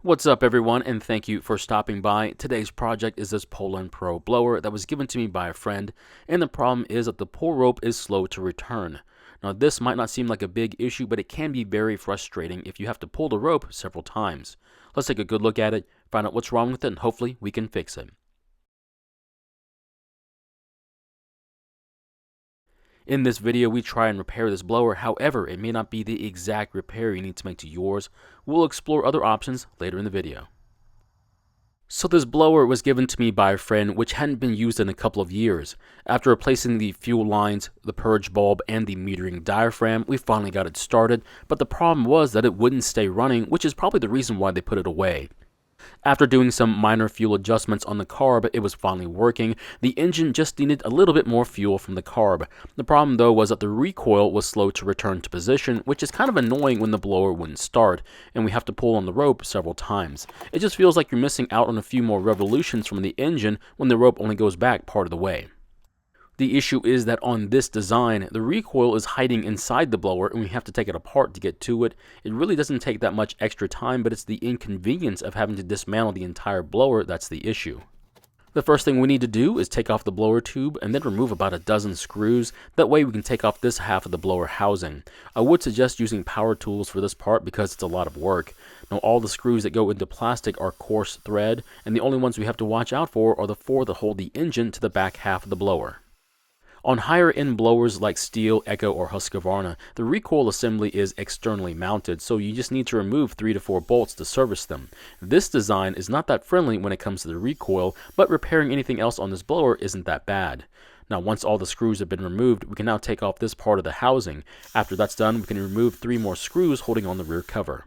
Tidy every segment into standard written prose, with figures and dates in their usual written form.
What's up everyone, and thank you for stopping by. Today's project is this Poulan Pro blower that was given to me by a friend, and the problem is that the pull rope is slow to return. Now this might not seem like a big issue, but it can be very frustrating if you have to pull the rope several times. Let's take a good look at it, find out what's wrong with it, and hopefully we can fix it. In this video, we try and repair this blower. However, it may not be the exact repair you need to make to yours. We'll explore other options later in the video. So this blower was given to me by a friend which hadn't been used in a couple of years. After replacing the fuel lines, the purge bulb, and the metering diaphragm, we finally got it started, but the problem was that it wouldn't stay running, which is probably the reason why they put it away. After doing some minor fuel adjustments on the carb, it was finally working. The engine just needed a little bit more fuel from the carb. The problem though was that the recoil was slow to return to position, which is kind of annoying when the blower wouldn't start, and we have to pull on the rope several times. It just feels like you're missing out on a few more revolutions from the engine when the rope only goes back part of the way. The issue is that on this design, the recoil is hiding inside the blower and we have to take it apart to get to it. It really doesn't take that much extra time, but it's the inconvenience of having to dismantle the entire blower that's the issue. The first thing we need to do is take off the blower tube and then remove about a dozen screws. That way we can take off this half of the blower housing. I would suggest using power tools for this part because it's a lot of work. Now all the screws that go into plastic are coarse thread, and the only ones we have to watch out for are the four that hold the engine to the back half of the blower. On higher end blowers like Steel, Echo, or Husqvarna, the recoil assembly is externally mounted, so you just need to remove 3 to 4 bolts to service them. This design is not that friendly when it comes to the recoil, but repairing anything else on this blower isn't that bad. Now once all the screws have been removed, we can now take off this part of the housing. After that's done, we can remove 3 more screws holding on the rear cover.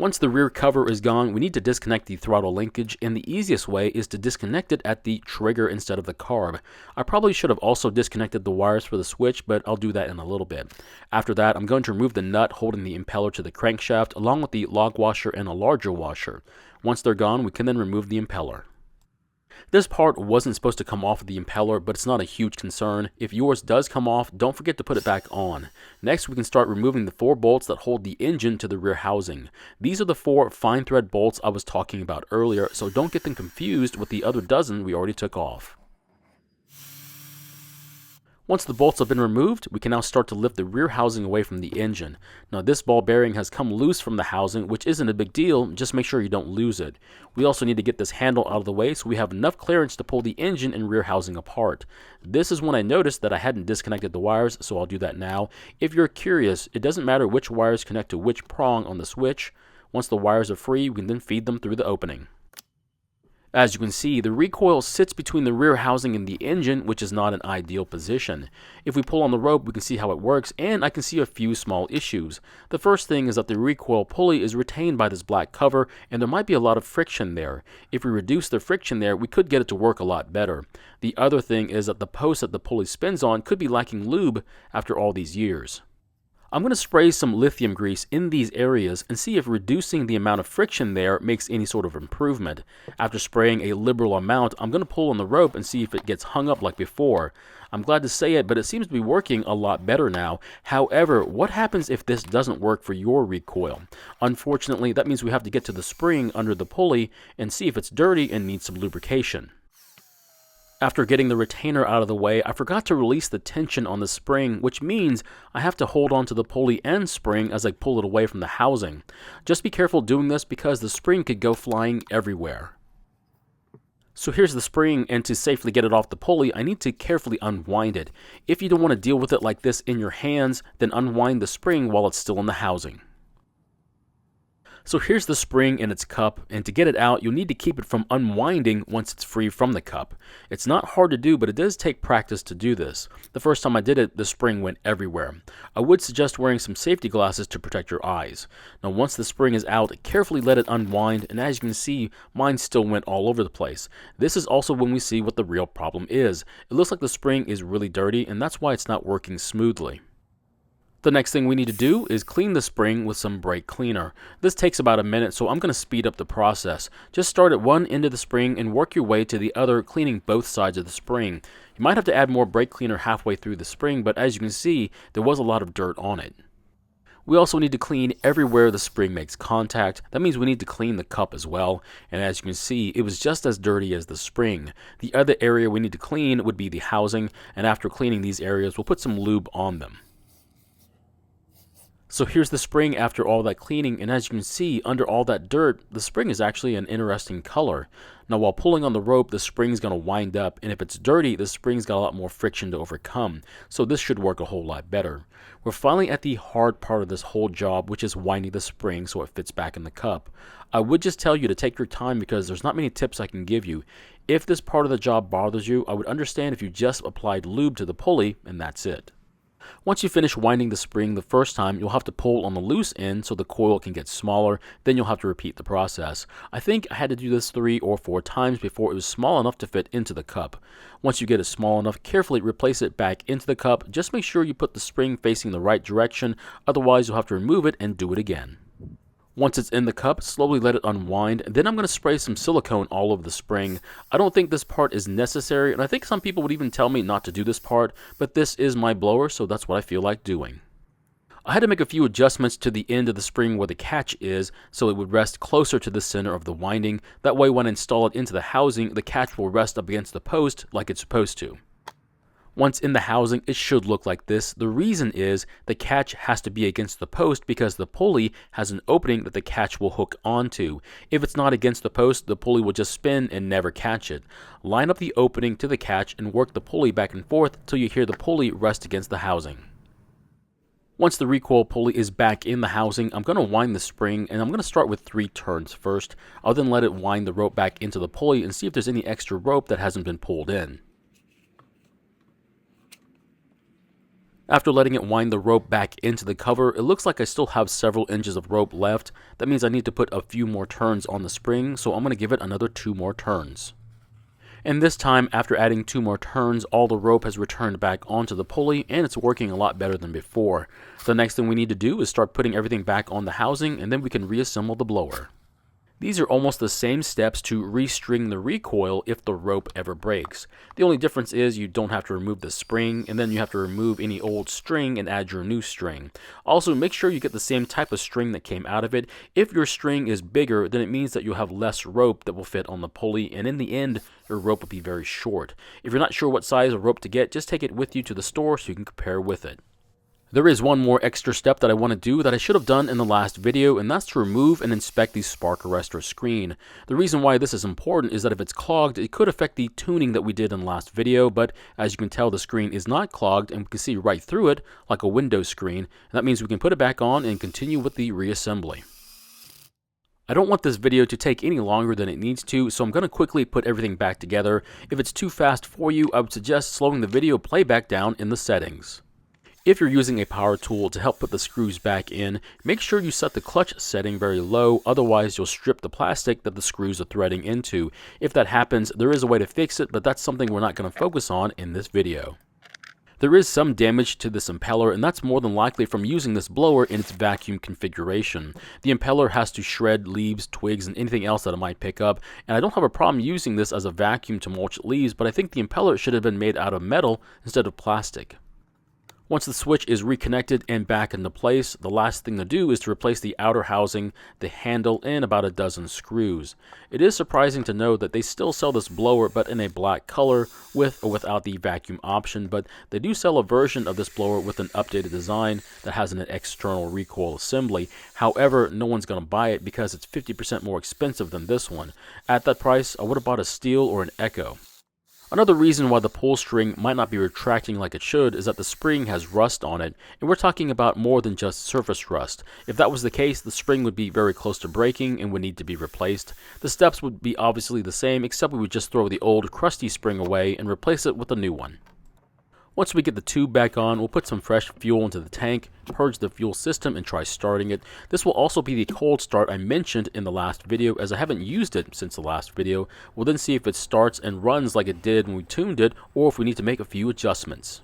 Once the rear cover is gone, we need to disconnect the throttle linkage, and the easiest way is to disconnect it at the trigger instead of the carb. I probably should have also disconnected the wires for the switch, but I'll do that in a little bit. After that, I'm going to remove the nut holding the impeller to the crankshaft, along with the log washer and a larger washer. Once they're gone, we can then remove the impeller. This part wasn't supposed to come off of the impeller, but it's not a huge concern. If yours does come off, don't forget to put it back on. Next, we can start removing the 4 bolts that hold the engine to the rear housing. These are the 4 fine thread bolts I was talking about earlier, so don't get them confused with the other dozen we already took off. Once the bolts have been removed, we can now start to lift the rear housing away from the engine. Now this ball bearing has come loose from the housing, which isn't a big deal, just make sure you don't lose it. We also need to get this handle out of the way so we have enough clearance to pull the engine and rear housing apart. This is when I noticed that I hadn't disconnected the wires, so I'll do that now. If you're curious, it doesn't matter which wires connect to which prong on the switch. Once the wires are free, we can then feed them through the opening. As you can see, the recoil sits between the rear housing and the engine, which is not an ideal position. If we pull on the rope, we can see how it works, and I can see a few small issues. The first thing is that the recoil pulley is retained by this black cover, and there might be a lot of friction there. If we reduce the friction there, we could get it to work a lot better. The other thing is that the post that the pulley spins on could be lacking lube after all these years. I'm going to spray some lithium grease in these areas and see if reducing the amount of friction there makes any sort of improvement. After spraying a liberal amount, I'm going to pull on the rope and see if it gets hung up like before. I'm glad to say it, but it seems to be working a lot better now. However, what happens if this doesn't work for your recoil? Unfortunately, that means we have to get to the spring under the pulley and see if it's dirty and needs some lubrication. After getting the retainer out of the way, I forgot to release the tension on the spring, which means I have to hold on to the pulley and spring as I pull it away from the housing. Just be careful doing this because the spring could go flying everywhere. So here's the spring, and to safely get it off the pulley, I need to carefully unwind it. If you don't want to deal with it like this in your hands, then unwind the spring while it's still in the housing. So here's the spring in its cup, and to get it out, you'll need to keep it from unwinding once it's free from the cup. It's not hard to do, but it does take practice to do this. The first time I did it, the spring went everywhere. I would suggest wearing some safety glasses to protect your eyes. Now once the spring is out, carefully let it unwind, and as you can see, mine still went all over the place. This is also when we see what the real problem is. It looks like the spring is really dirty, and that's why it's not working smoothly. The next thing we need to do is clean the spring with some brake cleaner. This takes about a minute, so I'm going to speed up the process. Just start at one end of the spring and work your way to the other, cleaning both sides of the spring. You might have to add more brake cleaner halfway through the spring, but as you can see, there was a lot of dirt on it. We also need to clean everywhere the spring makes contact. That means we need to clean the cup as well. And as you can see, it was just as dirty as the spring. The other area we need to clean would be the housing, and after cleaning these areas, we'll put some lube on them. So here's the spring after all that cleaning, and as you can see, under all that dirt, the spring is actually an interesting color. Now while pulling on the rope, the spring's going to wind up, and if it's dirty, the spring's got a lot more friction to overcome, so this should work a whole lot better. We're finally at the hard part of this whole job, which is winding the spring so it fits back in the cup. I would just tell you to take your time because there's not many tips I can give you. If this part of the job bothers you, I would understand if you just applied lube to the pulley, and that's it. Once you finish winding the spring the first time, you'll have to pull on the loose end so the coil can get smaller, then you'll have to repeat the process. I think I had to do this 3 or 4 times before it was small enough to fit into the cup. Once you get it small enough, carefully replace it back into the cup. Just make sure you put the spring facing the right direction, otherwise you'll have to remove it and do it again. Once it's in the cup, slowly let it unwind, and then I'm going to spray some silicone all over the spring. I don't think this part is necessary, and I think some people would even tell me not to do this part, but this is my blower, so that's what I feel like doing. I had to make a few adjustments to the end of the spring where the catch is, so it would rest closer to the center of the winding. That way when I install it into the housing, the catch will rest up against the post like it's supposed to. Once in the housing, it should look like this. The reason is the catch has to be against the post because the pulley has an opening that the catch will hook onto. If it's not against the post, the pulley will just spin and never catch it. Line up the opening to the catch and work the pulley back and forth till you hear the pulley rest against the housing. Once the recoil pulley is back in the housing, I'm going to wind the spring, and I'm going to start with 3 turns first. I'll then let it wind the rope back into the pulley and see if there's any extra rope that hasn't been pulled in. After letting it wind the rope back into the cover, it looks like I still have several inches of rope left. That means I need to put a few more turns on the spring, so I'm going to give it another 2 more turns. And this time, after adding 2 more turns, all the rope has returned back onto the pulley, and it's working a lot better than before. The next thing we need to do is start putting everything back on the housing, and then we can reassemble the blower. These are almost the same steps to restring the recoil if the rope ever breaks. The only difference is you don't have to remove the spring, and then you have to remove any old string and add your new string. Also, make sure you get the same type of string that came out of it. If your string is bigger, then it means that you'll have less rope that will fit on the pulley, and in the end, your rope will be very short. If you're not sure what size of rope to get, just take it with you to the store so you can compare with it. There is one more extra step that I want to do that I should have done in the last video, and that's to remove and inspect the spark arrestor screen. The reason why this is important is that if it's clogged, it could affect the tuning that we did in the last video, but as you can tell, the screen is not clogged, and we can see right through it like a Windows screen, and that means we can put it back on and continue with the reassembly. I don't want this video to take any longer than it needs to, so I'm going to quickly put everything back together. If it's too fast for you, I would suggest slowing the video playback down in the settings. If you're using a power tool to help put the screws back in, make sure you set the clutch setting very low, otherwise you'll strip the plastic that the screws are threading into. If that happens, there is a way to fix it, but that's something we're not going to focus on in this video. There is some damage to this impeller, and that's more than likely from using this blower in its vacuum configuration. The impeller has to shred leaves, twigs, and anything else that it might pick up, and I don't have a problem using this as a vacuum to mulch leaves, but I think the impeller should have been made out of metal instead of plastic. Once the switch is reconnected and back into place, the last thing to do is to replace the outer housing, the handle, and about a dozen screws. It is surprising to know that they still sell this blower but in a black color with or without the vacuum option, but they do sell a version of this blower with an updated design that has an external recoil assembly. However, no one's going to buy it because it's 50% more expensive than this one. At that price, I would have bought a Steel or an Echo. Another reason why the pull string might not be retracting like it should is that the spring has rust on it, and we're talking about more than just surface rust. If that was the case, the spring would be very close to breaking and would need to be replaced. The steps would be obviously the same, except we would just throw the old crusty spring away and replace it with a new one. Once we get the tube back on, we'll put some fresh fuel into the tank, purge the fuel system, and try starting it. This will also be the cold start I mentioned in the last video, as I haven't used it since the last video. We'll then see if it starts and runs like it did when we tuned it, or if we need to make a few adjustments.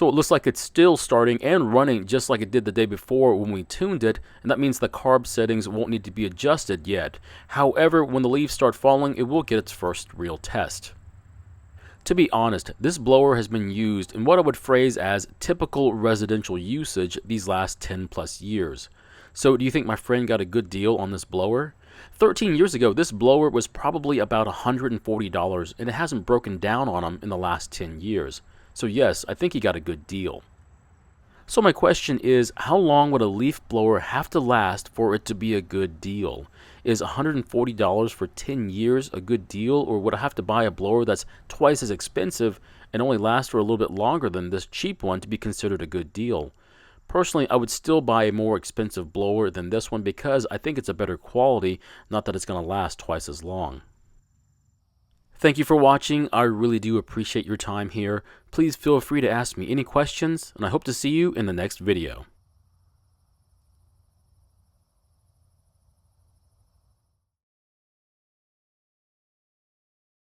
So it looks like it's still starting and running just like it did the day before when we tuned it, and that means the carb settings won't need to be adjusted yet. However, when the leaves start falling, it will get its first real test. To be honest, this blower has been used in what I would phrase as typical residential usage these last 10 plus years. So do you think my friend got a good deal on this blower? 13 years ago, this blower was probably about $140, and it hasn't broken down on him in the last 10 years. So yes, I think he got a good deal. So my question is, how long would a leaf blower have to last for it to be a good deal? Is $140 for 10 years a good deal, or would I have to buy a blower that's twice as expensive and only last for a little bit longer than this cheap one to be considered a good deal? Personally, I would still buy a more expensive blower than this one because I think it's a better quality, not that it's going to last twice as long. Thank you for watching. I really do appreciate your time here. Please feel free to ask me any questions, and I hope to see you in the next video.